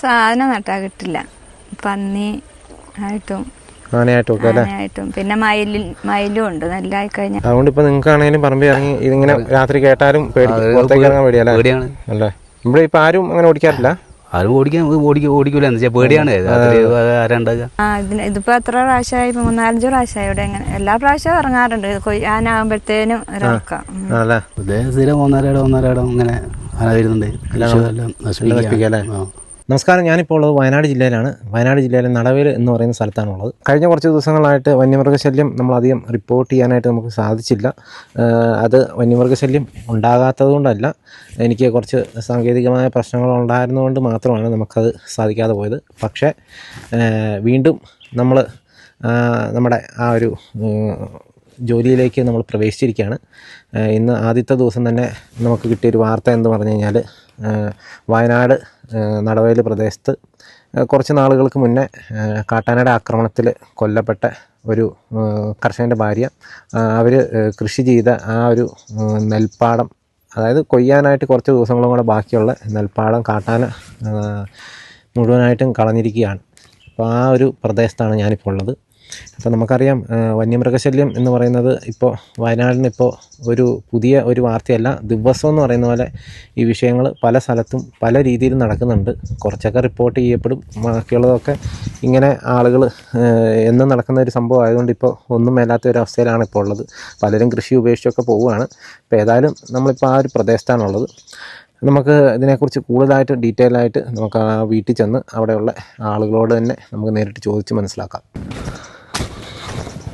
സാധനം നട്ടാ കിട്ടില്ല. പന്നി ആയിട്ടും ആനയായിട്ടും പിന്നെ മയിലും ഉണ്ട് നെല്ലായി കഴിഞ്ഞാൽ. അതുകൊണ്ട് ഇപ്പൊ നിങ്ങൾക്കാണെങ്കിലും പറമ്പിൽ ഇറങ്ങി ഇതിങ്ങനെ രാത്രി കേട്ടാലും പുറത്തേക്ക് ഇറങ്ങാൻ പേടിയാണ് അല്ലേ? ഇവിടെ ഇപ്പൊ ആരും അങ്ങനെ ഓടിക്കാറില്ല. ആരും ഓടിക്കൂല എന്ന് വെച്ചാൽ പേടിയാണ്. ഇതിപ്പോ എത്ര പ്രാവശ്യമായി? 3-4 പ്രാവശ്യമായി ഇവിടെ. ഇങ്ങനെ എല്ലാ പ്രാവശ്യവും ഇറങ്ങാറുണ്ട്. ആനാകുമ്പോഴത്തേനും ഇറക്കാം. സ്ഥിരം ഒന്നരയിടം ഇങ്ങനെ ആന വരുന്നുണ്ട്. നമസ്കാരം, ഞാനിപ്പോൾ ഉള്ളത് വയനാട് ജില്ലയിലാണ്. വയനാട് ജില്ലയിലെ നടവേൽ എന്ന് പറയുന്ന സ്ഥലത്താണുള്ളത്. കഴിഞ്ഞ കുറച്ച് ദിവസങ്ങളായിട്ട് വന്യമൃഗശല്യം നമ്മളധികം റിപ്പോർട്ട് ചെയ്യാനായിട്ട് നമുക്ക് സാധിച്ചില്ല. അത് വന്യമൃഗശല്യം ഉണ്ടാകാത്തത് കൊണ്ടല്ല, എനിക്ക് കുറച്ച് സാങ്കേതികമായ പ്രശ്നങ്ങൾ ഉണ്ടായിരുന്നതുകൊണ്ട് മാത്രമാണ് നമുക്കത് സാധിക്കാതെ പോയത്. പക്ഷേ വീണ്ടും നമ്മൾ നമ്മുടെ ആ ഒരു ജോലിയിലേക്ക് നമ്മൾ പ്രവേശിച്ചിരിക്കുകയാണ്. ഇന്ന് ആദ്യത്തെ ദിവസം തന്നെ നമുക്ക് കിട്ടിയൊരു വാർത്ത എന്ന് പറഞ്ഞു കഴിഞ്ഞാൽ, വയനാട് നടവേൽ പ്രദേശത്ത് കുറച്ച് നാളുകൾക്ക് മുന്നേ കാട്ടാനയുടെ ആക്രമണത്തിൽ കൊല്ലപ്പെട്ട ഒരു കർഷകൻ്റെ ഭാര്യ, അവർ കൃഷി ചെയ്ത ആ ഒരു നെൽപ്പാടം, അതായത് കൊയ്യാനായിട്ട് കുറച്ച് ദിവസങ്ങളും കൂടെ ബാക്കിയുള്ള നെൽപ്പാടം കാട്ടാന മുഴുവനായിട്ടും കളഞ്ഞിരിക്കുകയാണ്. അപ്പോൾ ആ ഒരു പ്രദേശത്താണ് ഞാനിപ്പോൾ ഉള്ളത്. അപ്പോൾ നമുക്കറിയാം, വന്യമൃഗശല്യം എന്ന് പറയുന്നത് ഇപ്പോൾ വയനാടിനിപ്പോൾ പുതിയ ഒരു വാർത്തയല്ല. ദിവസം എന്ന് പറയുന്ന പോലെ ഈ വിഷയങ്ങൾ പല സ്ഥലത്തും പല രീതിയിൽ നടക്കുന്നുണ്ട്. കുറച്ചൊക്കെ റിപ്പോർട്ട് ചെയ്യപ്പെടും, ബാക്കിയുള്ളതൊക്കെ ഇങ്ങനെ ആളുകൾ എന്നും നടക്കുന്ന ഒരു സംഭവം ആയതുകൊണ്ട് ഇപ്പോൾ ഒന്നും മേലാത്ത ഒരു അവസ്ഥയിലാണ് ഇപ്പോൾ ഉള്ളത്. പലരും കൃഷി ഉപേക്ഷിച്ചൊക്കെ പോവുകയാണ്. ഇപ്പോൾ ഏതായാലും നമ്മളിപ്പോൾ ആ ഒരു പ്രദേശത്താണുള്ളത്. നമുക്ക് ഇതിനെക്കുറിച്ച് കൂടുതലായിട്ട് ഡീറ്റെയിൽ ആയിട്ട് നമുക്ക് ആ വീട്ടിൽ ചെന്ന് അവിടെയുള്ള ആളുകളോട് തന്നെ നമുക്ക് നേരിട്ട് ചോദിച്ച് മനസ്സിലാക്കാം.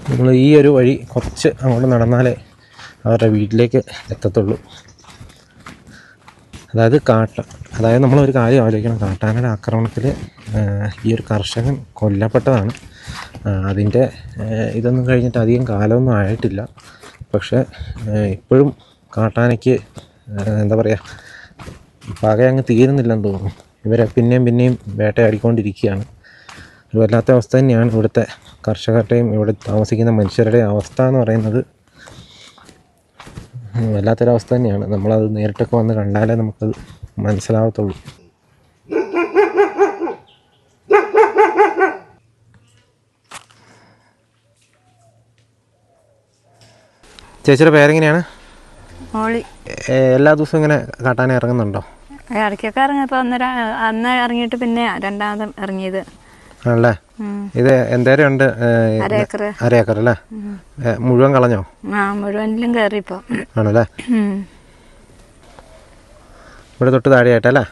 നമ്മൾ ഈ ഒരു വഴി കുറച്ച് അങ്ങോട്ട് നടന്നാലേ അവരുടെ വീട്ടിലേക്ക് എത്തത്തുള്ളൂ. അതായത് നമ്മളൊരു കാര്യം ആലോചിക്കണം. കാട്ടാനയുടെ ആക്രമണത്തിൽ ഈ ഒരു കർഷകൻ കൊല്ലപ്പെട്ടതാണ്. അതിൻ്റെ ഇതൊന്നും കഴിഞ്ഞിട്ട് അധികം കാലമൊന്നും ആയിട്ടില്ല. പക്ഷേ ഇപ്പോഴും കാട്ടാനയ്ക്ക് എന്താ പറയുക, പക അങ്ങ് തീരുന്നില്ലെന്ന് തോന്നുന്നു. ഇവരെ പിന്നെയും വേട്ടയാടിക്കൊണ്ടിരിക്കുകയാണ്. ഒരു വല്ലാത്ത അവസ്ഥ തന്നെയാണ് ഇവിടുത്തെ കർഷകരുടെയും ഇവിടെ താമസിക്കുന്ന മനുഷ്യരുടെയും അവസ്ഥ എന്ന് പറയുന്നത്. വല്ലാത്തൊരവസ്ഥ തന്നെയാണ്. നമ്മളത് നേരിട്ടൊക്കെ വന്ന് കണ്ടാലേ നമുക്കത് മനസ്സിലാവത്തുള്ളൂ. ചേച്ചിയുടെ പേരെങ്ങനെയാണ്? എല്ലാ ദിവസവും ഇങ്ങനെ കാട്ടാന ഇറങ്ങുന്നുണ്ടോ? ഇടയ്ക്കൊക്കെ ഇറങ്ങിയപ്പോൾ അന്ന് ഇറങ്ങിയിട്ട് പിന്നെ രണ്ടാമതും ഇറങ്ങിയത് ആണല്ലേ. ഇത് എന്തേരം ഉണ്ട്? അരേക്കർ അല്ലേ? മുഴുവൻ കളഞ്ഞോ? മുഴുവനിലും കയറിപ്പോ ആണല്ലേ. ഇവിടെ തൊട്ട് താഴെയായിട്ടല്ലേ?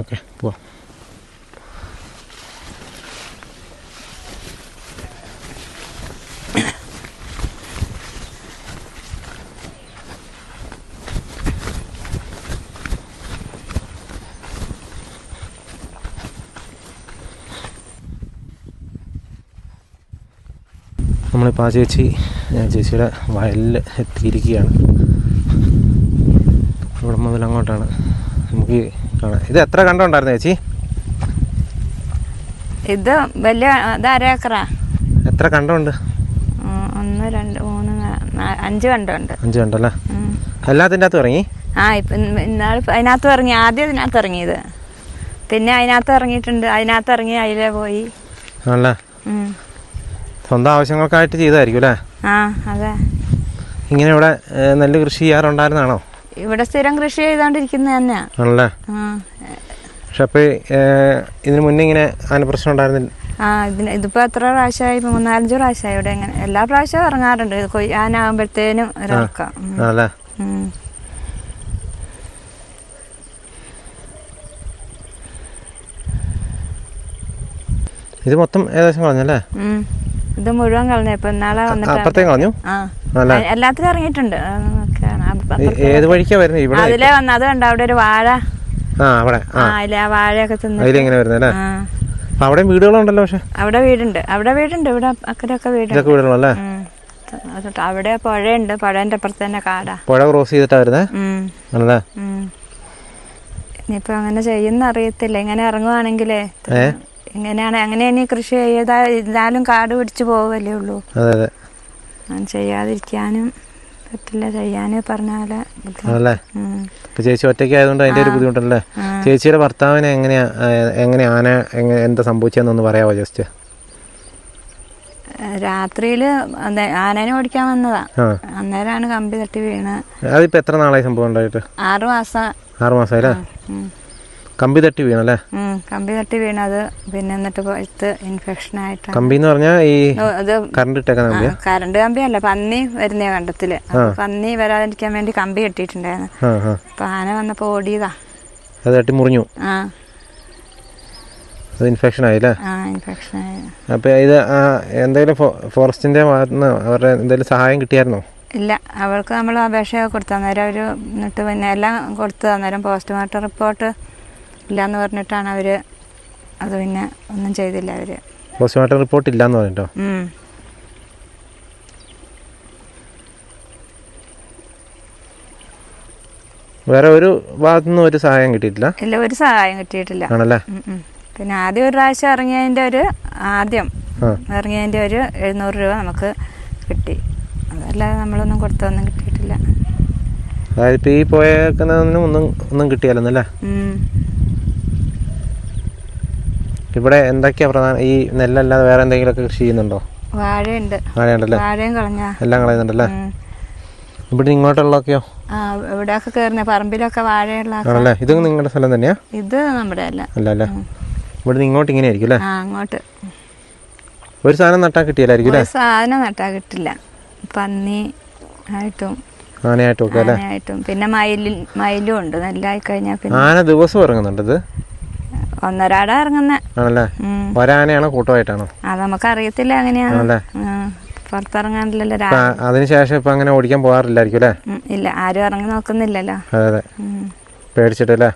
ഓക്കെ, പോവാം. നമ്മളിപ്പോൾ ആ ചേച്ചിയുടെ വയലിൽ എത്തിയിരിക്കുകയാണ്. ഇവിടെ മുതൽ അങ്ങോട്ടാണ് നമുക്ക് കാണാം. ഇത് എത്ര കണ്ടുണ്ടായിരുന്നു ചേച്ചി? ഇത് വലിയ അരേക്കറാ. എത്ര കണ്ടുണ്ട്? 1 2 3 4 5 കണ്ടുണ്ട്. 5 കണ്ടല്ലേ? എല്ലാത്തിൻ്റെ അകത്തും ഇറങ്ങി? അതിനകത്ത് ഇറങ്ങി. ആദ്യം ഇതിനകത്ത് ഇറങ്ങിയത്, പിന്നെ അതിനകത്ത് ഇറങ്ങിയിട്ടുണ്ട്. അതിനകത്ത് ഇറങ്ങി അതിലേ പോയി. ആണല്ലേ. സ്വന്തം ആവശ്യങ്ങൾക്കായിട്ട് ചെയ്തതായിരിക്കും അല്ലേ? അതെ. ഇങ്ങനെ ഇവിടെ നെല്ല് കൃഷി ചെയ്യാറുണ്ടായിരുന്നാണോ? ഇവിടെ സ്ഥിരം കൃഷി ചെയ്തോണ്ടിരിക്കുന്നത് തന്നെയാ. ആണല്ലേ. പക്ഷെ അപ്പൊ ഇതിന് മുന്നേ ഇങ്ങനെ ആന പ്രശ്നം ഉണ്ടായിരുന്നില്ല? ഇതിപ്പോ എത്ര പ്രാവശ്യമായി? 3-4 പ്രാവശ്യമായി ഇവിടെ. ഇങ്ങനെ എല്ലാ പ്രാവശ്യവും ഇറങ്ങാറുണ്ട്. ആനാകുമ്പോഴത്തേനും ഇറക്കാം. ആണല്ലേ. ഇത് മൊത്തം ഏകദേശം കളഞ്ഞല്ലേ? ഇത് മുഴുവൻ കളഞ്ഞു. ഇപ്പൊ നാളെ വന്നിട്ട് കളഞ്ഞു. എല്ലാത്തിലും ഇറങ്ങിയിട്ടുണ്ട്. ഏത് വഴിക്കാ വരുന്നത്? അതിലേ വന്ന അത് കണ്ട അവിടെ ഒരു വാഴ. വാഴയൊക്കെ തിന്നു. അവിടെ വീടുകളുണ്ടല്ലോ. പക്ഷെ അവിടെ വീടുണ്ട്. ഇവിടെ അക്കരൊക്കെ വീടുകളല്ലേ? അവിടെ പുഴയുണ്ട്. പുഴേന്റെ അപ്പുറത്ത് തന്നെ കാടാ. പുഴ ക്രോസ് ചെയ്തിട്ടാ വരുന്നേ? ഇനിയിപ്പൊ അങ്ങനെ ചെയ്യുന്ന അറിയത്തില്ല. ഇങ്ങനെ ഇറങ്ങുവാണെങ്കിലേ അങ്ങനെ ഇനി കൃഷി ചെയ്താലും കാട് പിടിച്ചു പോവല്ലേ ഉള്ളൂ. ചെയ്യാതിരിക്കാനും പറ്റില്ല ചെയ്യാൻ പറഞ്ഞ പോലെ ആണല്ലേ. ഇപ്പൊ ചേച്ചി ഒറ്റയ്ക്ക് ആയതുകൊണ്ട് അതിന്റെ ഒരു ബുദ്ധിമുട്ടല്ലേ. ചേച്ചിയുടെ ഭർത്താവിനെ എങ്ങനെ ആന എന്താ സംഭവിച്ചതെന്നൊന്ന് പറയാമോ ജസ്റ്റ്? രാത്രിയില് ആനേനെ ഓടിക്കാൻ വന്നതാ, അന്നേരമാണ് കമ്പി തട്ടി വീണ്. അതിപ്പോ എത്ര നാളായി സംഭവം ഉണ്ടായിട്ട്? 6 മാസം. 6 മാസമായില്ലേ? കമ്പി തട്ടി വീണല്ലേ? കമ്പി തട്ടി വീണത്. പിന്നെ എന്നിട്ട് പോയിട്ട് ഇൻഫെക്ഷൻ ആയിട്ട്. കമ്പി എന്ന് പറഞ്ഞാൽ ഈ കറണ്ട് ഇട്ടേക്കുന്ന കമ്പിയാ? കറണ്ട് കമ്പിയല്ല, പന്നി വരുന്ന കണ്ടത്തില്. പന്നി വരാതിരിക്കാൻ വേണ്ടി കമ്പി കെട്ടിയിട്ടുണ്ടായിരുന്നു. അപ്പൊ ആന വന്നപ്പോ ഓടിയതാ, അത് തട്ടി മുറിഞ്ഞു. അത് ഇൻഫെക്ഷൻ ആയില്ലേ? ഇൻഫെക്ഷൻ ആയി. അപ്പൊ ഇത് എന്തെങ്കിലും ഫോറസ്റ്റിന്റെ ഭാഗത്തുനിന്ന് അവരുടെ എന്തെങ്കിലും സഹായം കിട്ടിയായിരുന്നോ? ഇല്ല, അവൾക്ക് നമ്മൾ അപേക്ഷയൊക്കെ കൊടുത്തു. അന്നേരം അവർ എന്നിട്ട് പിന്നെ എല്ലാം കൊടുത്തു. അന്നേരം പോസ്റ്റ്മോർട്ടം റിപ്പോർട്ട് ഇല്ലയെന്ന് പറഞ്ഞിട്ടാണ് അവർ അത് പിന്നെ ഒന്നും ചെയ്തില്ല. അവർ പോസ്റ്റ്മോർട്ടം റിപ്പോർട്ട് ഇല്ലയെന്ന് പറഞ്ഞിട്ടോ? വേറെ ഒരു ഭാഗത്തുനിന്നും ഒരു സഹായം കിട്ടിയിട്ടില്ല? ഇല്ല, ഒരു സഹായം കിട്ടിയിട്ടില്ല. ആണല്ലേ. പിന്നെ ആദ്യം ഒരു പ്രാവശ്യം ഇറങ്ങിയതിൻ്റെ ഒരു 700 രൂപ നമുക്ക് കിട്ടി. അതല്ലാതെ നമ്മളൊന്നും കൊടുത്തൊന്നും കിട്ടിയിട്ടില്ല. അതായത് ഇപ്പം ഈ പോയേക്കുന്നതിനും ഒന്നും കിട്ടിയാലൊന്നല്ലേ? ഇവിടെ എന്തൊക്കെയാ പ്രധാന? ഈ നെല്ലല്ലാതെ വേറെ എന്തെങ്കിലുമൊക്കെ കൃഷി ചെയ്യുന്നുണ്ടോ? വാഴയുണ്ട്. വാഴയുണ്ടല്ലേ? വാഴയും എല്ലാം കളയുന്നുണ്ടല്ലേ? ഇവിടെ ഇങ്ങോട്ടുള്ളതൊക്കെയോ? ഇവിടെയൊക്കെ കയറുന്ന പറമ്പിലൊക്കെ വാഴയുള്ള. ആണല്ലേ. ഇത് നിങ്ങളുടെ സ്ഥലം തന്നെയാ? ഇത് നമ്മുടെ അല്ല. അല്ലേ. ഇവിടെ ഇങ്ങോട്ട് ഇങ്ങനെ ആയിരിക്കും അല്ലേ? അങ്ങോട്ട് ഒരു സാധനം നട്ടാ കിട്ടിയല്ലായിരിക്കും അല്ലേ? സാധനം നട്ടാ കിട്ടില്ല. പന്നി ആയിട്ടും ആനയായിട്ടും ഒക്കെ അല്ലേ? പിന്നെ മയിലും ഉണ്ട്. നെല്ലായി കഴിഞ്ഞാൽ പിന്നെ ആന ദിവസം ഇറങ്ങുന്നുണ്ട്. ഇത് ഒന്നരാട ഇറങ്ങുന്ന. ആണല്ലേ. ഒരാനയാണോ കൂട്ടമായിട്ടാണോ? അത് നമുക്ക് അറിയത്തില്ല എങ്ങനെയാണ്. പുറത്തിറങ്ങാനില്ലല്ലോ. അതിനുശേഷം ഇപ്പൊ അങ്ങനെ ഓടിക്കാൻ പോകാറില്ലായിരിക്കും അല്ലേ? ഇല്ല, ആരും ഇറങ്ങി നോക്കുന്നില്ലല്ലോ. അതെ, പേടിച്ചിട്ടല്ലേ?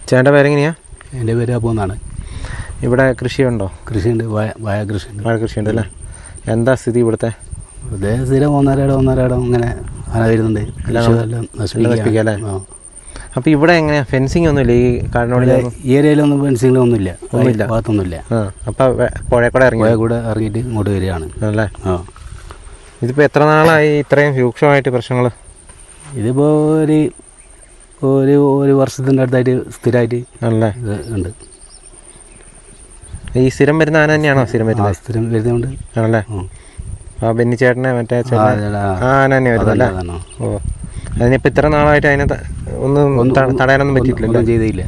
ചേട്ടൻ്റെ പേരെങ്ങനെയാ? എൻ്റെ പേര് അപ്പൂന്നാണ്. ഇവിടെ കൃഷിയുണ്ടോ? കൃഷിയുണ്ട്, വാഴ കൃഷിയുണ്ട്. വാഴ കൃഷിയുണ്ട് അല്ലേ? എന്താ സ്ഥിതി ഇവിടുത്തെ? ഇവിടെ സ്ഥിരം ഒന്നരയിടം ഇങ്ങനെ ആന വരുന്നുണ്ട്. നശിപ്പിക്കല്ലേ? അപ്പോൾ ഇവിടെ എങ്ങനെയാ? ഫെൻസിങ് ഒന്നുമില്ല ഈ കാടിനോട്? ഈ ഏരിയയിലൊന്നും ഫെൻസിങ് ഒന്നുമില്ല, ഭാഗത്തൊന്നുമില്ല. അപ്പോൾ പുഴക്കൂടെ ഇറങ്ങിയിട്ട് ഇങ്ങോട്ട് വരികയാണ് അല്ലേ? ഇതിപ്പോൾ എത്ര നാളായി ഇത്രയും രൂക്ഷമായിട്ട് പ്രശ്നങ്ങൾ? ഇതിപ്പോൾ ഒരു വർഷത്തിൻ്റെ അടുത്തായിട്ട് സ്ഥിരമായിട്ട് ആണല്ലേ ഉണ്ട്. ഈ സ്ഥിരം വരുന്ന ആന തന്നെയാണോ? സ്ഥിരം വരുന്നുണ്ട് ആണല്ലേ. ആ ബെന്നിച്ചേട്ടനെ മറ്റേ ആന തന്നെ വരുന്നല്ലേ? ഓ, അതിനിപ്പോൾ ഇത്ര നാളായിട്ട് അതിനെ ഒന്നും തടയാനൊന്നും പറ്റിയിട്ടില്ല? ചെയ്തില്ല.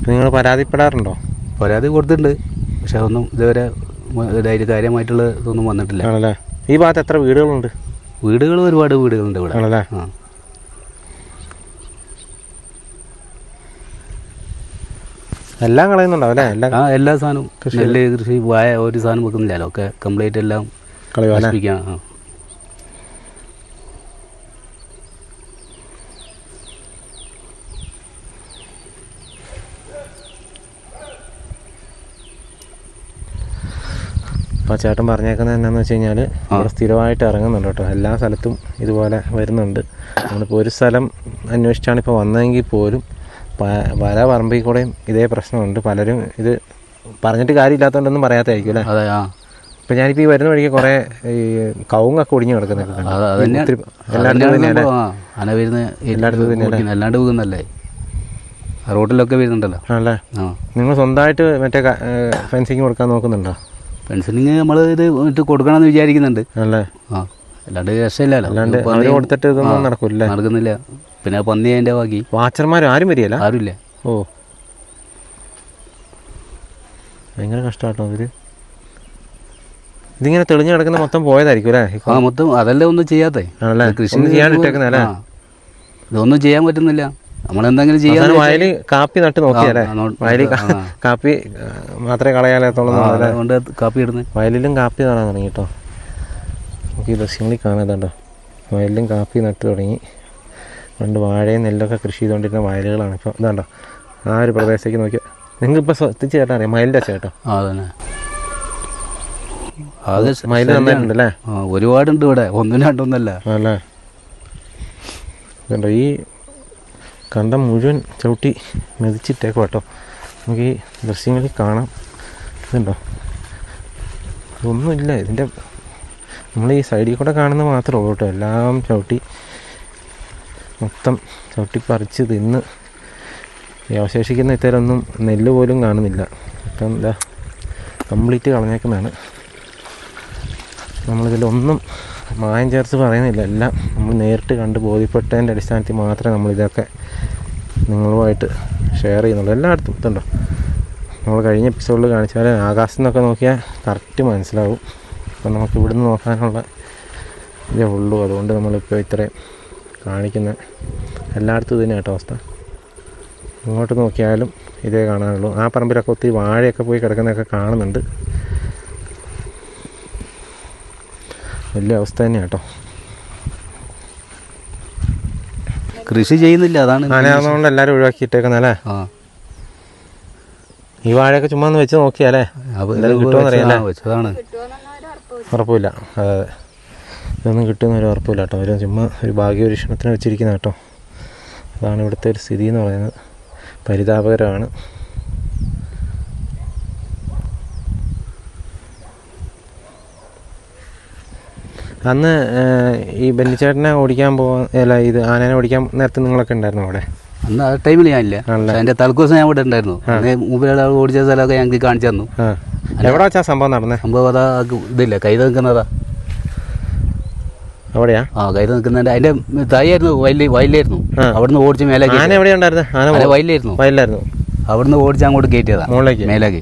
നിങ്ങൾ പരാതിപ്പെടാറുണ്ടോ? പരാതി കൊടുത്തിട്ടുണ്ട്, പക്ഷെ അതൊന്നും ഇതുവരെ കാര്യമായിട്ടുള്ള ഇതൊന്നും വന്നിട്ടില്ല. ആണല്ലേ. ഈ ഭാഗത്ത് എത്ര വീടുകളുണ്ട്? ഒരുപാട് വീടുകളുണ്ട് ഇവിടെ. ആണല്ലേ. എല്ലാം കളയുന്നുണ്ടാവും അല്ലേ? എല്ലാ സാധനവും നെല്ല് കൃഷി വാഴ ഒരു സാധനം വെക്കുന്നില്ലല്ലോ, ഒക്കെ കംപ്ലീറ്റ് എല്ലാം കളയുക. അപ്പോൾ ചേട്ടൻ പറഞ്ഞേക്കുന്നത് എന്താണെന്ന് വെച്ച് കഴിഞ്ഞാൽ ഇവിടെ സ്ഥിരമായിട്ട് ഇറങ്ങുന്നുണ്ട് കേട്ടോ. എല്ലാ സ്ഥലത്തും ഇതുപോലെ വരുന്നുണ്ട്. നമ്മളിപ്പോൾ ഒരു സ്ഥലം അന്വേഷിച്ചാണ് ഇപ്പോൾ വന്നതെങ്കിൽ പോലും പല പറമ്പിൽ കൂടെയും ഇതേ പ്രശ്നമുണ്ട്. പലരും ഇത് പറഞ്ഞിട്ട് കാര്യമില്ലാത്തതുകൊണ്ടൊന്നും പറയാത്തായിരിക്കും അല്ലേ? അതെ. ഇപ്പം ഞാനിപ്പോൾ ഈ വരുന്ന വഴിക്ക് കുറേ ഈ കവുങ്ങൊക്കെ ഒടിഞ്ഞു കിടക്കുന്നൊക്കെ എല്ലാണ്ട് പോകുന്നല്ലേ, റോഡിലൊക്കെ വരുന്നുണ്ടല്ലോ. ആണല്ലേ. നിങ്ങൾ സ്വന്തമായിട്ട് മറ്റേ ഫെൻസിങ് കൊടുക്കാൻ നോക്കുന്നുണ്ടോ? ഫെൻസിങ് നമ്മൾ ഇത് ഇട്ട് കൊടുക്കണമെന്ന് വിചാരിക്കുന്നുണ്ട്. അല്ലേ. അല്ലാണ്ട് രക്ഷയില്ലല്ലോ. അല്ലാണ്ട് അവർ കൊടുത്തിട്ട് ഇതൊന്നും നടക്കുന്നില്ല. പിന്നെ പന്നി അതിൻ്റെ ബാക്കി വാച്ചർമാർ ആരും വരികയില്ല? ആരുമില്ല. ഓ, ഭയങ്കര കഷ്ടമാട്ടോ ഇവര്. ഇതിങ്ങനെ തെളിഞ്ഞു കിടക്കുന്ന മൊത്തം പോയതായിരിക്കും അല്ലേ? മൊത്തം അതല്ലേ ഒന്നും ചെയ്യാത്തേ. കൃഷി ചെയ്യാണ്ടിട്ടേക്കുന്നല്ലേ? ഇതൊന്നും ചെയ്യാൻ പറ്റുന്നില്ല. നമ്മളെന്തെങ്കിലും ചെയ്യാൻ വയല് കാപ്പി നട്ട് നോക്കിയാലേ? വയലിൽ കാപ്പി മാത്രമേ കളയാലേത്തോളം കാപ്പി ഇടുന്നത്. വയലിലും കാപ്പി നടാൻ തുടങ്ങി കേട്ടോ. നമുക്ക് ഈ ദൃശ്യങ്ങളിൽ കാണാതുണ്ടോ? വയലിലും കാപ്പി നട്ട് തുടങ്ങി. പണ്ട് വാഴയും നെല്ലൊക്കെ കൃഷി ചെയ്തുകൊണ്ടിരുന്ന വയലുകളാണ് ഇപ്പോൾ. ഇതാണ്ടോ ആ ഒരു പ്രദേശത്തേക്ക് നോക്കിയാൽ നിങ്ങൾക്ക് ഇപ്പോൾ ശ്രദ്ധിച്ച് ചേട്ടാ അറിയാം മയിലിൻ്റെ ചേട്ടോ. മയിൽ നന്നായിട്ടുണ്ടല്ലേ? ഒരുപാടുണ്ട് ഇവിടെ, ഒന്നും രണ്ടൊന്നല്ല അല്ലേ. ഇതുണ്ടോ ഈ കണ്ടം മുഴുവൻ ചവിട്ടി മെതിച്ചിട്ടേക്കും കേട്ടോ. നമുക്ക് ഈ ദൃശ്യങ്ങളിൽ കാണാം. ഇതുണ്ടോ ഇതൊന്നുമില്ല. ഇതിൻ്റെ നമ്മൾ ഈ സൈഡിൽ കൂടെ കാണുന്ന മാത്രമേ ഉള്ളൂ കേട്ടോ. എല്ലാം മൊത്തം ചവിട്ടിപ്പറിച്ച് തിന്ന് അവശേഷിക്കുന്ന ഇത്തരമൊന്നും നെല്ല് പോലും കാണുന്നില്ല. ഇപ്പം എന്താ കംപ്ലീറ്റ് കളഞ്ഞേക്കുന്നതാണ്. നമ്മളിതിലൊന്നും മായം ചേർത്ത് പറയുന്നില്ല. എല്ലാം നമ്മൾ നേരിട്ട് കണ്ട് ബോധ്യപ്പെട്ടതിൻ്റെ അടിസ്ഥാനത്തിൽ മാത്രമേ നമ്മളിതൊക്കെ നിങ്ങളുമായിട്ട് ഷെയർ ചെയ്യുന്നുള്ളൂ. എല്ലായിടത്തും ഇതുണ്ടോ, നമ്മൾ കഴിഞ്ഞ എപ്പിസോഡിൽ കാണിച്ചാൽ ആകാശത്തു നിന്നൊക്കെ നോക്കിയാൽ കറക്റ്റ് മനസ്സിലാവും. അപ്പം നമുക്ക് ഇവിടുന്ന് നോക്കാനുള്ള ഇതേ ഉള്ളൂ. അതുകൊണ്ട് നമ്മളിപ്പോൾ ഇത്രയും കാണിക്കുന്ന എല്ലായിടത്തും ഇതിനെ കേട്ടോ അവസ്ഥ. ഇങ്ങോട്ട് നോക്കിയാലും ഇതേ കാണാനുള്ളൂ. ആ പറമ്പിലൊക്കെ ഒത്തിരി വാഴയൊക്കെ പോയി കിടക്കുന്നതൊക്കെ കാണുന്നുണ്ട്. വലിയ അവസ്ഥ തന്നെയാണ് കേട്ടോ. കൃഷി ചെയ്യുന്നില്ല, അതാണ് ആനയാണെന്നുകൊണ്ട് എല്ലാവരും ഒഴിവാക്കിയിട്ടേക്കുന്നല്ലേ. ഈ വാഴയൊക്കെ ചുമ്മാ ഒന്ന് വെച്ച് നോക്കിയാലേ കിട്ടുമെന്നറിയാലേ. വെച്ചതാണ്, ഉറപ്പില്ല. അതെ, ഇതൊന്നും കിട്ടുമെന്നൊരു ഉറപ്പില്ല കേട്ടോ. അവർ ചുമ്മാ ഒരു ഭാഗ്യപരീക്ഷണത്തിന് വെച്ചിരിക്കുന്ന കേട്ടോ. അതാണ് ഇവിടുത്തെ ഒരു സ്ഥിതി എന്ന് പറയുന്നത്. പരിതാപകരമാണ്. അന്ന് ഈ ബെന്നിച്ചേട്ടനെ ഓടിക്കാൻ അല്ല ഇത് ആനേനെ ഓടിക്കാൻ നേരത്തെ നിങ്ങളൊക്കെ ഉണ്ടായിരുന്നു അവിടെ? അന്ന് ആ ടൈമിൽ ഞാനില്ല. അതിന്റെ തലക്കോസം ഞാൻ ഇവിടെ ഉണ്ടായിരുന്നു. മൂപ്പര് ഓടിച്ച സ്ഥലമൊക്കെ ഞങ്ങൾക്ക് കാണിച്ചു തന്നു. എവിടെ വെച്ചാ സംഭവം നടന്നത്? സംഭവം അതാ ഇതില്ല, കൈത നിൽക്കുന്നതാ. എവിടെയാ? കൈത നിൽക്കുന്നതിന്റെ അതിന്റെ തായായിരുന്നു, വയലായിരുന്നു. അവിടുന്ന് ഓടിച്ച് മേലേക്ക്. ആന എവിടെ ഉണ്ടായിരുന്നു? ആന വയലായിരുന്നു. അവിടുന്ന് ഓടിച്ച് അങ്ങോട്ട് കയറ്റിയതാ മുകളിലേക്ക്, മേലേക്ക്.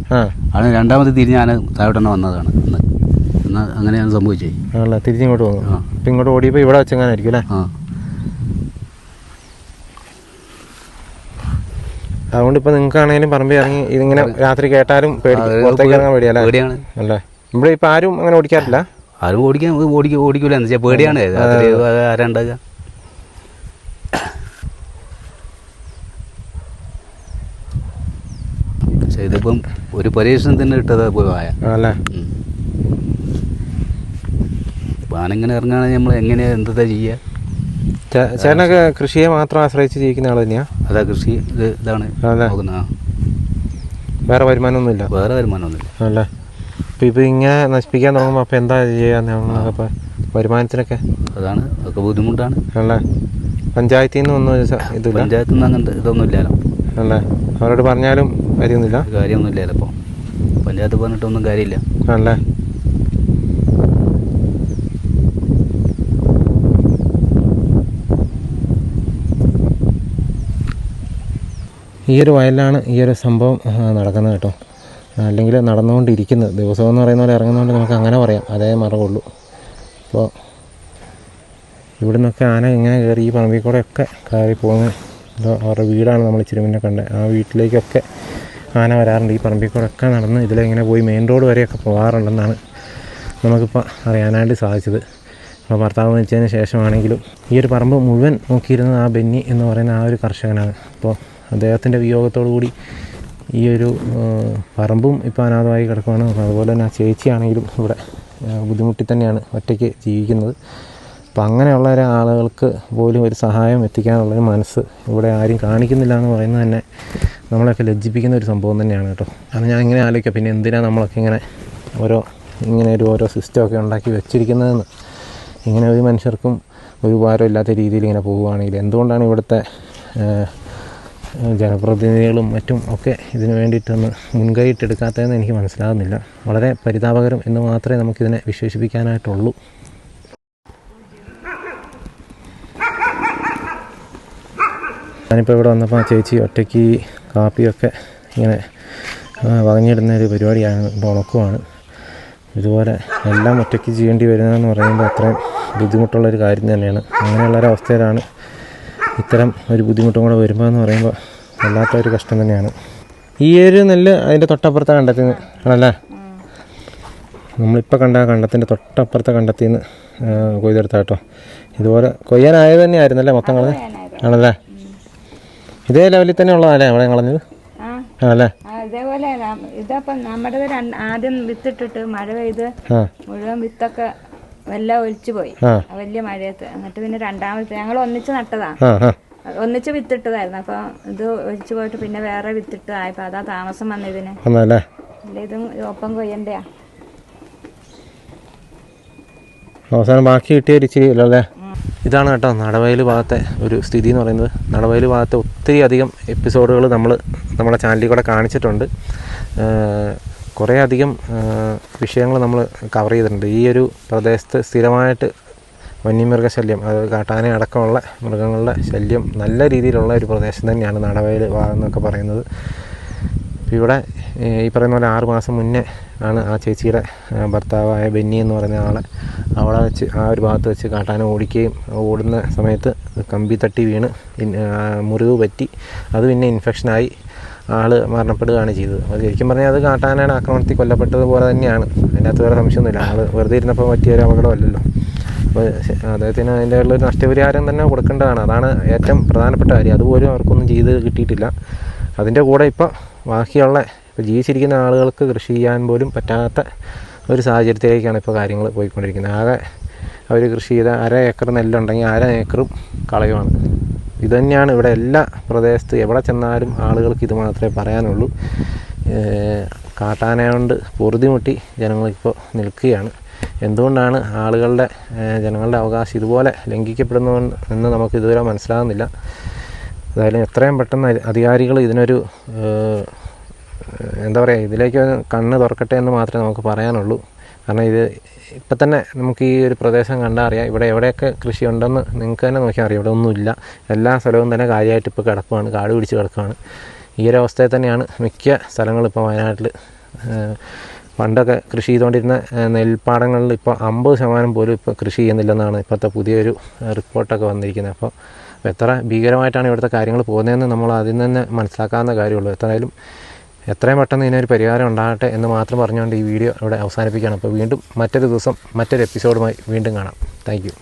ആണ് രണ്ടാമത് തിരിഞ്ഞ് ആന താഴോട്ടെണ്ണ വന്നതാണ്. എന്നാൽ അങ്ങനെയാണ് സംഭവിച്ചത്. ആണല്ലോ, തിരിച്ചിങ്ങോട്ട് പോകുന്നു. അപ്പം ഇങ്ങോട്ട് ഓടിയപ്പോൾ ഇവിടെ വെച്ചെങ്ങാനായിരിക്കും അല്ലേ? അതുകൊണ്ട് ഇപ്പം നിങ്ങൾക്കാണെങ്കിലും പറമ്പിൽ ഇറങ്ങി ഇതിങ്ങനെ രാത്രി കേട്ടാലും പുറത്തേക്ക് ഇറങ്ങാൻ പേടിയല്ലേ? അല്ലേ? ഇവിടെ ഇപ്പം ആരും അങ്ങനെ ഓടിക്കാറില്ല. ആരും ഓടിക്കൂല. എന്ന് വെച്ചാൽ പേടിയാണ്. ആരാണ്ടാകുക? പക്ഷെ ഇതിപ്പം ഒരു പരീക്ഷണത്തിന് ഇട്ടത് പോയി ആയ അല്ലേ. പാനെങ്ങനെ ഇറങ്ങുകയാണെങ്കിൽ നമ്മൾ എങ്ങനെയാ എന്താ ചെയ്യുക? ചേട്ടനൊക്കെ കൃഷിയെ മാത്രം ആശ്രയിച്ച് ജീവിക്കുന്ന ആൾ തന്നെയാ? അതാ കൃഷി ഇതാണ് നോക്കുന്നത്. വേറെ വരുമാനമൊന്നുമില്ല? വേറെ വരുമാനമൊന്നുമില്ല. അല്ലേ. അപ്പം ഇപ്പം ഇങ്ങനെ നശിപ്പിക്കാൻ തുടങ്ങുമ്പോൾ അപ്പം എന്താ ചെയ്യാൻ അപ്പം വരുമാനത്തിനൊക്കെ? അതാണ് ഒക്കെ ബുദ്ധിമുട്ടാണ്. അല്ലേ. പഞ്ചായത്തിൽ നിന്ന് ഒന്നും ഇതില്ല? പഞ്ചായത്തിൽ നിന്ന് അങ്ങനത്തെ ഇതൊന്നും ഇല്ലല്ലോ. അല്ലേ. അവരോട് പറഞ്ഞാലും കാര്യമൊന്നുമില്ല? കാര്യമൊന്നുമില്ലല്ലോ. ഇപ്പോൾ പഞ്ചായത്ത് പറഞ്ഞിട്ടൊന്നും കാര്യമില്ല. അല്ലേ. ഈ ഒരു വയലിലാണ് ഈ ഒരു സംഭവം നടക്കുന്നത് കേട്ടോ. അല്ലെങ്കിൽ നടന്നുകൊണ്ടിരിക്കുന്നത്. ദിവസം എന്ന് പറയുന്ന പോലെ ഇറങ്ങുന്നതുകൊണ്ട് നമുക്ക് അങ്ങനെ പറയാം, അതേ മറവുള്ളൂ. അപ്പോൾ ഇവിടെ നിന്നൊക്കെ ആന ഇങ്ങനെ കയറി ഈ പറമ്പിൽ കൂടെ ഒക്കെ കയറി പോകുന്ന അവരുടെ വീടാണ് നമ്മൾ ഇച്ചിരി മുന്നേ കണ്ടത്. ആ വീട്ടിലേക്കൊക്കെ ആന വരാറുണ്ട്. ഈ പറമ്പിൽ കൂടെ ഒക്കെ നടന്ന് ഇതിലിങ്ങനെ പോയി മെയിൻ റോഡ് വരെയൊക്കെ പോകാറുണ്ടെന്നാണ് നമുക്കിപ്പോൾ അറിയാനായിട്ട് സാധിച്ചത്. അപ്പോൾ ഭർത്താവ് മരിച്ചതിന് ശേഷമാണെങ്കിലും ഈ ഒരു പറമ്പ് മുഴുവൻ നോക്കിയിരുന്നത് ആ ബെന്നി എന്ന് പറയുന്ന ആ ഒരു കർഷകനാണ്. അപ്പോൾ അദ്ദേഹത്തിൻ്റെ വിയോഗത്തോടു കൂടി ഈ ഒരു പറമ്പും ഇപ്പോൾ അനാഥമായി കിടക്കുകയാണ്. അതുപോലെ തന്നെ ആ ചേച്ചിയാണെങ്കിലും ഇവിടെ ബുദ്ധിമുട്ടി തന്നെയാണ് ഒറ്റയ്ക്ക് ജീവിക്കുന്നത്. അപ്പോൾ അങ്ങനെയുള്ള ആളുകൾക്ക് പോലും ഒരു സഹായം എത്തിക്കാനുള്ളൊരു മനസ്സ് ഇവിടെ ആരും കാണിക്കുന്നില്ല എന്ന് പറയുന്നത് തന്നെ നമ്മളെയൊക്കെ ലജ്ജിപ്പിക്കുന്ന ഒരു സംഭവം തന്നെയാണ് കേട്ടോ. അത് ഞാൻ ഇങ്ങനെ ആലോചിക്കാം, പിന്നെ എന്തിനാണ് നമ്മളൊക്കെ ഇങ്ങനെ ഓരോ സിസ്റ്റമൊക്കെ ഉണ്ടാക്കി വെച്ചിരിക്കുന്നതെന്ന്. ഇങ്ങനെ ഒരു മനുഷ്യർക്കും ഒരു ഉപകാരമില്ലാത്ത രീതിയിൽ ഇങ്ങനെ പോവുകയാണെങ്കിൽ എന്തുകൊണ്ടാണ് ഇവിടുത്തെ ജനപ്രതിനിധികളും മറ്റും ഒക്കെ ഇതിനു വേണ്ടിയിട്ടൊന്ന് മുൻകൈയിട്ടെടുക്കാത്തതെന്ന് എനിക്ക് മനസ്സിലാകുന്നില്ല. വളരെ പരിതാപകരം എന്ന് മാത്രമേ നമുക്കിതിനെ വിശേഷിപ്പിക്കാനായിട്ടുള്ളൂ. ഞാനിപ്പോൾ ഇവിടെ വന്നപ്പോൾ ആ ചേച്ചി ഒറ്റയ്ക്ക് കാപ്പിയൊക്കെ ഇങ്ങനെ വകഞ്ഞിടുന്നൊരു പരിപാടിയാണ്. ഇപ്പോൾ ഉണക്കുവാണ്. ഇതുപോലെ എല്ലാം ഒറ്റയ്ക്ക് ചെയ്യേണ്ടി വരുന്നതെന്ന് പറയുമ്പോൾ അത്രയും ബുദ്ധിമുട്ടുള്ളൊരു കാര്യം തന്നെയാണ്. അങ്ങനെയുള്ളൊരവസ്ഥയിലാണ് ഇത്തരം ഒരു ബുദ്ധിമുട്ടും കൂടെ വരുമ്പോൾ എന്ന് പറയുമ്പോൾ വല്ലാത്തൊരു കഷ്ടം തന്നെയാണ്. ഈ ഒരു നെല്ല് അതിൻ്റെ തൊട്ടപ്പുറത്തെ കണ്ടത്തിൽ നിന്ന് ആണല്ലേ? നമ്മളിപ്പോൾ കണ്ട കണ്ടത്തിൻ്റെ തൊട്ടപ്പുറത്തെ കണ്ടത്തിൽ നിന്ന് കൊയ്തെടുത്ത കേട്ടോ. ഇതുപോലെ കൊയ്യാനായത് തന്നെയായിരുന്നല്ലേ മൊത്തം കളഞ്ഞ്? ആണല്ലേ. ഇതേ ലെവലിൽ തന്നെ ഉള്ളതല്ലേ അവിടെ കളഞ്ഞത്? ആണല്ലേ. ഇതേപോലെ ഇതപ്പം നമ്മുടെ ആദ്യം വിത്തിട്ടിട്ട് മഴ പെയ്ത് മുഴുവൻ വിത്തൊക്കെ എല്ലാം ഒലിച്ചു പോയി വലിയ മഴയത്ത്. എന്നിട്ട് പിന്നെ രണ്ടാമത്തെ ഞങ്ങൾ ഒന്നിച്ച് നട്ടതാ, ഒന്നിച്ച് വിത്തിട്ടതായിരുന്നു. അപ്പൊ ഇത് ഒലിച്ചു പോയിട്ട് പിന്നെ വേറെ വിത്തിട്ട് ആയപ്പോ അതാ താമസം വന്നതിന്. ഇതും ഒപ്പം കൊയ്യണ്ടയാ. അവസാനം ബാക്കി കിട്ടിയ ഒരു ഇച്ചിരി അല്ലേ. ഇതാണ് കേട്ടോ നടവയൽ ഭാഗത്തെ ഒരു സ്ഥിതി എന്ന് പറയുന്നത്. നടവയൽ ഭാഗത്തെ ഒത്തിരി അധികം എപ്പിസോഡുകൾ നമ്മുടെ ചാനലിൽ കൂടെ കാണിച്ചിട്ടുണ്ട്. കുറേ അധികം വിഷയങ്ങൾ നമ്മൾ കവർ ചെയ്തിട്ടുണ്ട്. ഈ ഒരു പ്രദേശത്ത് സ്ഥിരമായിട്ട് വന്യമൃഗശല്യം, അത് കാട്ടാന അടക്കമുള്ള മൃഗങ്ങളുടെ ശല്യം നല്ല രീതിയിലുള്ള ഒരു പ്രദേശം തന്നെയാണ് നടവയൽ ഭാഗം എന്നൊക്കെ പറയുന്നത്. ഇവിടെ ഈ പറയുന്ന പോലെ 6 മാസം മുന്നേ ആണ് ആ ചേച്ചിയുടെ ഭർത്താവായ ബെന്നി എന്ന് പറയുന്ന ആളെ അവിടെ വെച്ച് ആ ഒരു ഭാഗത്ത് വെച്ച് കാട്ടാന ഓടിക്കുകയും ഓടുന്ന സമയത്ത് കമ്പി തട്ടി വീണ് മുറിവ് പറ്റി അത് പിന്നെ ഇൻഫെക്ഷനായി ആൾ മരണപ്പെടുകയാണ് ചെയ്തത്. അത് ശരിക്കും പറഞ്ഞാൽ അത് കാട്ടാനയുടെ ആക്രമണത്തിൽ കൊല്ലപ്പെട്ടതുപോലെ തന്നെയാണ്. അതിൻ്റെ അകത്ത് വേറെ സംശയമൊന്നുമില്ല. ആൾ വെറുതെ ഇരുന്നപ്പോൾ പറ്റിയൊരു അപകടമല്ലല്ലോ. അപ്പോൾ അദ്ദേഹത്തിന് അതിൻ്റെ ഉള്ളൊരു നഷ്ടപരിഹാരം തന്നെ കൊടുക്കേണ്ടതാണ്. അതാണ് ഏറ്റവും പ്രധാനപ്പെട്ട കാര്യം. അതുപോലും അവർക്കൊന്നും ചെയ്ത് കിട്ടിയിട്ടില്ല. അതിൻ്റെ കൂടെ ഇപ്പോൾ ബാക്കിയുള്ള ഇപ്പോൾ ജീവിച്ചിരിക്കുന്ന ആളുകൾക്ക് കൃഷി ചെയ്യാൻ പോലും പറ്റാത്ത ഒരു സാഹചര്യത്തിലേക്കാണ് ഇപ്പോൾ കാര്യങ്ങൾ പോയിക്കൊണ്ടിരിക്കുന്നത്. ആകെ അവർ കൃഷി ചെയ്ത 1/2 ഏക്കർ നെല്ലുണ്ടെങ്കിൽ 1/2 ഏക്കറും കളയുവാണ്. ഇതുതന്നെയാണ് ഇവിടെ എല്ലാ പ്രദേശത്ത് എവിടെ ചെന്നാലും ആളുകൾക്ക് ഇത് മാത്രമേ പറയാനുള്ളൂ. കാട്ടാന കൊണ്ട് പൊറുതിമുട്ടി ജനങ്ങളിപ്പോൾ നിൽക്കുകയാണ്. എന്തുകൊണ്ടാണ് ജനങ്ങളുടെ അവകാശം ഇതുപോലെ ലംഘിക്കപ്പെടുന്നു എന്ന് നമുക്ക് ഇതുവരെ മനസ്സിലാകുന്നില്ല. എന്തായാലും എത്രയും പെട്ടെന്ന് അധികാരികൾ ഇതിനൊരു എന്താ പറയുക, ഇതിലേക്ക് കണ്ണ് തുറക്കട്ടെ എന്ന് മാത്രമേ നമുക്ക് പറയാനുള്ളൂ. കാരണം ഇത് ഇപ്പം തന്നെ നമുക്ക് ഈ ഒരു പ്രദേശം കണ്ടാൽ അറിയാം ഇവിടെ എവിടെയൊക്കെ കൃഷി ഉണ്ടെന്ന് നിങ്ങൾക്ക് തന്നെ നോക്കിയാൽ അറിയാം. ഇവിടെ ഒന്നുമില്ല. എല്ലാ സ്ഥലവും തന്നെ കാര്യമായിട്ട് ഇപ്പോൾ കിടക്കുകയാണ്, കാട് പിടിച്ച് കിടക്കുകയാണ്. ഈ ഒരു അവസ്ഥയിൽ തന്നെയാണ് മിക്ക സ്ഥലങ്ങളും ഇപ്പോൾ വയനാട്ടിൽ. പണ്ടൊക്കെ കൃഷി ചെയ്തുകൊണ്ടിരുന്ന നെൽപ്പാടങ്ങളിൽ ഇപ്പോൾ 50% പോലും ഇപ്പോൾ കൃഷി ചെയ്യുന്നില്ലെന്നാണ് ഇപ്പോഴത്തെ പുതിയൊരു റിപ്പോർട്ടൊക്കെ വന്നിരിക്കുന്നത്. അപ്പോൾ എത്ര ഭീകരമായിട്ടാണ് ഇവിടുത്തെ കാര്യങ്ങൾ പോകുന്നതെന്ന് നമ്മൾ അതിൽ തന്നെ മനസ്സിലാക്കാവുന്ന കാര്യമുള്ളൂ. എത്രയും പെട്ടെന്ന് ഇതിനൊരു പരിഹാരം ഉണ്ടാകട്ടെ എന്ന് മാത്രം പറഞ്ഞുകൊണ്ട് ഈ വീഡിയോ ഇവിടെ അവസാനിപ്പിക്കുകയാണ്. അപ്പോൾ വീണ്ടും മറ്റൊരു ദിവസം മറ്റൊരു എപ്പിസോഡുമായി വീണ്ടും കാണാം. Thank you.